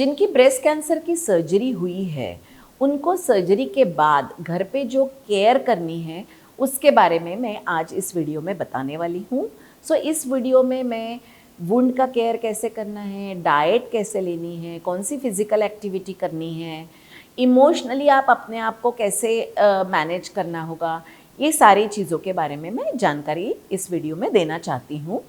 जिनकी breast cancer की surgery हुई है, उनको सर्जरी के बाद घर पे जो केयर करनी है उसके बारे में मैं आज इस वीडियो में बताने वाली हूँ। इस वीडियो में मैं वुंड का केयर कैसे करना है, डाइट कैसे लेनी है, कौन सी फिज़िकल एक्टिविटी करनी है, इमोशनली आप अपने आप को कैसे मैनेज करना होगा, ये सारी चीज़ों के बारे में मैं जानकारी इस वीडियो में देना चाहती हूँ।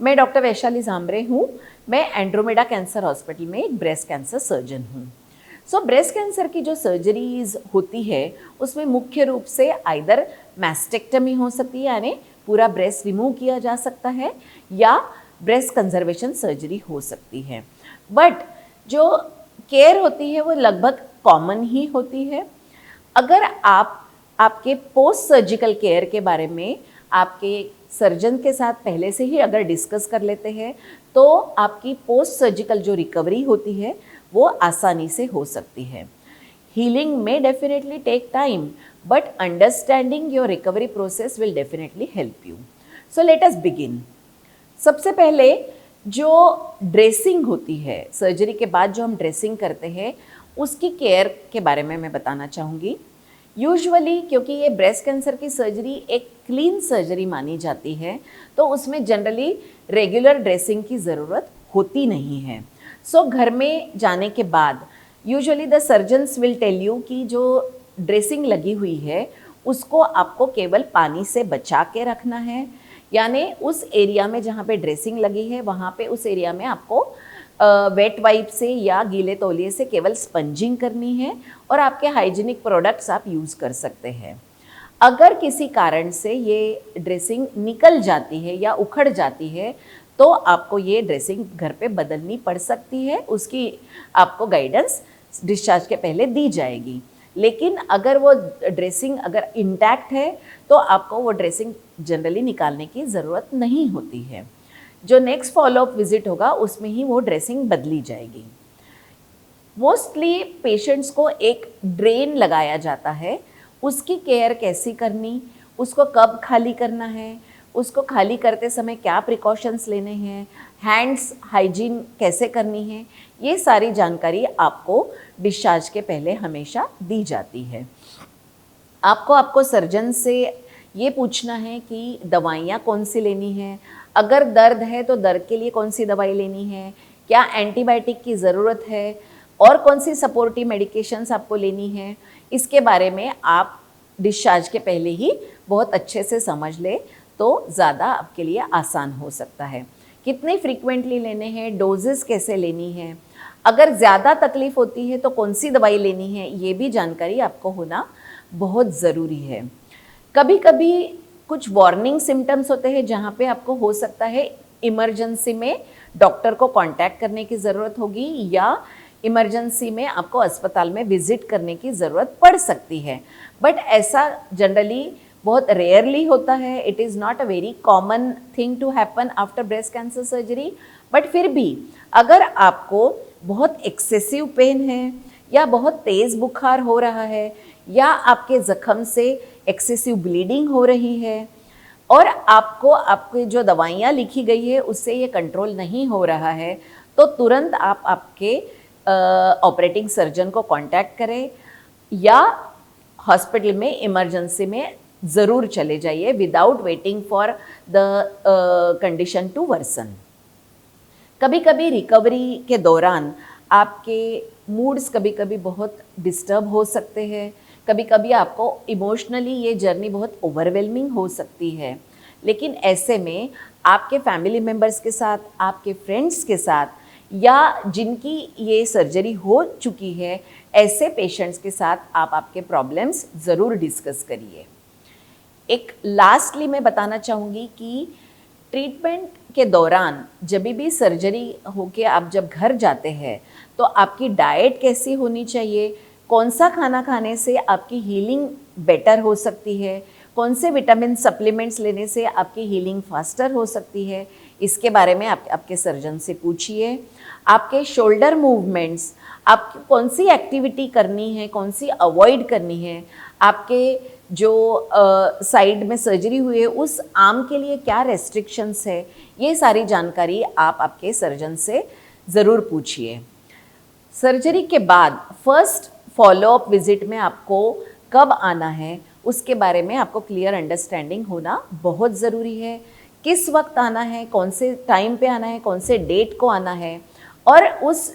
मैं डॉक्टर वैशाली झांबरे हूँ। मैं एंड्रोमेडा कैंसर हॉस्पिटल में एक ब्रेस्ट कैंसर सर्जन हूँ। ब्रेस्ट कैंसर की जो सर्जरीज होती है उसमें मुख्य रूप से आइदर मैस्टेक्टमी हो सकती है, यानी पूरा ब्रेस्ट रिमूव किया जा सकता है, या ब्रेस्ट कंजर्वेशन सर्जरी हो सकती है। बट जो केयर होती है वो लगभग कॉमन ही होती है। अगर आप आपके पोस्ट सर्जिकल केयर के बारे में आपके सर्जन के साथ पहले से ही अगर डिस्कस कर लेते हैं तो आपकी पोस्ट सर्जिकल जो रिकवरी होती है वो आसानी से हो सकती है। हीलिंग में definitely take time, but understanding your recovery process will definitely help you. So let us begin. सबसे पहले जो ड्रेसिंग होती है, सर्जरी के बाद जो हम ड्रेसिंग करते हैं उसकी केयर के बारे में मैं बताना चाहूँगी। यूजुअली क्योंकि ये ब्रेस्ट कैंसर की सर्जरी एक क्लीन सर्जरी मानी जाती है तो उसमें जनरली रेगुलर ड्रेसिंग की ज़रूरत होती नहीं है। घर में जाने के बाद usually the surgeons will tell you कि जो ड्रेसिंग लगी हुई है उसको आपको केवल पानी से बचा के रखना है, यानी उस एरिया में जहाँ पे ड्रेसिंग लगी है वहाँ पे उस एरिया में आपको वेट वाइप से या गीले तौलिए से केवल स्पंजिंग करनी है और आपके हाइजीनिक प्रोडक्ट्स आप यूज़ कर सकते हैं। अगर किसी कारण से ये ड्रेसिंग निकल जाती है या उखड़ जाती है तो आपको ये ड्रेसिंग घर पे बदलनी पड़ सकती है, उसकी आपको गाइडेंस डिस्चार्ज के पहले दी जाएगी। लेकिन अगर वो ड्रेसिंग अगर इंटैक्ट है तो आपको वो ड्रेसिंग जनरली निकालने की ज़रूरत नहीं होती है। जो नेक्स्ट फॉलोअप विजिट होगा उसमें ही वो ड्रेसिंग बदली जाएगी। मोस्टली पेशेंट्स को एक ड्रेन लगाया जाता है, उसकी केयर कैसी करनी, उसको कब खाली करना है, उसको खाली करते समय क्या प्रिकॉशंस लेने हैं, हैंड्स हाइजीन कैसे करनी है, ये सारी जानकारी आपको डिस्चार्ज के पहले हमेशा दी जाती है। आपको सर्जन से ये पूछना है कि दवाइयाँ कौन सी लेनी है, अगर दर्द है तो दर्द के लिए कौन सी दवाई लेनी है, क्या एंटीबायोटिक की ज़रूरत है और कौन सी सपोर्टिव मेडिकेशंस आपको लेनी है, इसके बारे में आप डिस्चार्ज के पहले ही बहुत अच्छे से समझ ले तो ज़्यादा आपके लिए आसान हो सकता है। कितने फ्रीक्वेंटली लेने हैं, डोजेस कैसे लेनी है, अगर ज़्यादा तकलीफ़ होती है तो कौन सी दवाई लेनी है, ये भी जानकारी आपको होना बहुत ज़रूरी है। कभी कभी कुछ वार्निंग सिम्टम्स होते हैं जहाँ पे आपको हो सकता है इमरजेंसी में डॉक्टर को कांटेक्ट करने की ज़रूरत होगी या इमरजेंसी में आपको अस्पताल में विज़िट करने की ज़रूरत पड़ सकती है। बट ऐसा जनरली बहुत रेयरली होता है। It is not a very common thing to happen after breast cancer surgery. But फिर भी अगर आपको बहुत एक्सेसिव पेन है या बहुत तेज़ बुखार हो रहा है या आपके ज़ख्म से एक्सेसिव ब्लीडिंग हो रही है और आपको आपकी जो दवाइयाँ लिखी गई है उससे ये कंट्रोल नहीं हो रहा है तो तुरंत आप आपके ऑपरेटिंग सर्जन को कांटेक्ट करें या हॉस्पिटल में इमरजेंसी में ज़रूर चले जाइए without waiting for the condition to worsen. कभी कभी रिकवरी के दौरान आपके मूड्स कभी कभी बहुत डिस्टर्ब हो सकते हैं, कभी कभी आपको इमोशनली ये जर्नी बहुत ओवरवेलमिंग हो सकती है। लेकिन ऐसे में आपके फैमिली मेम्बर्स के साथ, आपके फ्रेंड्स के साथ या जिनकी ये सर्जरी हो चुकी है ऐसे पेशेंट्स के साथ आप आपके प्रॉब्लम्स ज़रूर डिस्कस करिए। एक लास्टली मैं बताना चाहूँगी कि ट्रीटमेंट के दौरान जब भी सर्जरी होके आप जब घर जाते हैं तो आपकी डाइट कैसी होनी चाहिए, कौन सा खाना खाने से आपकी हीलिंग बेटर हो सकती है, कौन से विटामिन सप्लीमेंट्स लेने से आपकी हीलिंग फास्टर हो सकती है, इसके बारे में आपके सर्जन से पूछिए। आपके शोल्डर मूवमेंट्स, आपकी कौन सी एक्टिविटी करनी है, कौन सी अवॉइड करनी है, आपके जो साइड में सर्जरी हुई है उस आर्म के लिए क्या रेस्ट्रिक्शंस है, ये सारी जानकारी आप आपके सर्जन से ज़रूर पूछिए। सर्जरी के बाद फर्स्ट फॉलोअप विजिट में आपको कब आना है उसके बारे में आपको क्लियर अंडरस्टैंडिंग होना बहुत ज़रूरी है। किस वक्त आना है, कौन से टाइम पे आना है, कौन से डेट को आना है, और उस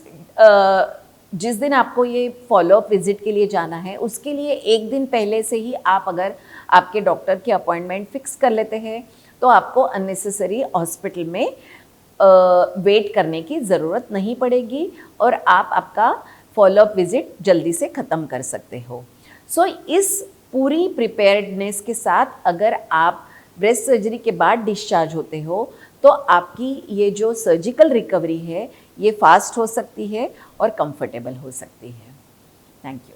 जिस दिन आपको ये फॉलोअप विजिट के लिए जाना है उसके लिए एक दिन पहले से ही आप अगर आपके डॉक्टर की अपॉइंटमेंट फिक्स कर लेते हैं तो आपको अननेसेसरी हॉस्पिटल में वेट करने की ज़रूरत नहीं पड़ेगी और आप आपका फॉलोअप विजिट जल्दी से ख़त्म कर सकते हो। सो इस पूरी प्रिपेयर्डनेस के साथ अगर आप ब्रेस्ट सर्जरी के बाद डिस्चार्ज होते हो तो आपकी ये जो सर्जिकल रिकवरी है ये फास्ट हो सकती है और कंफर्टेबल हो सकती है। Thank you.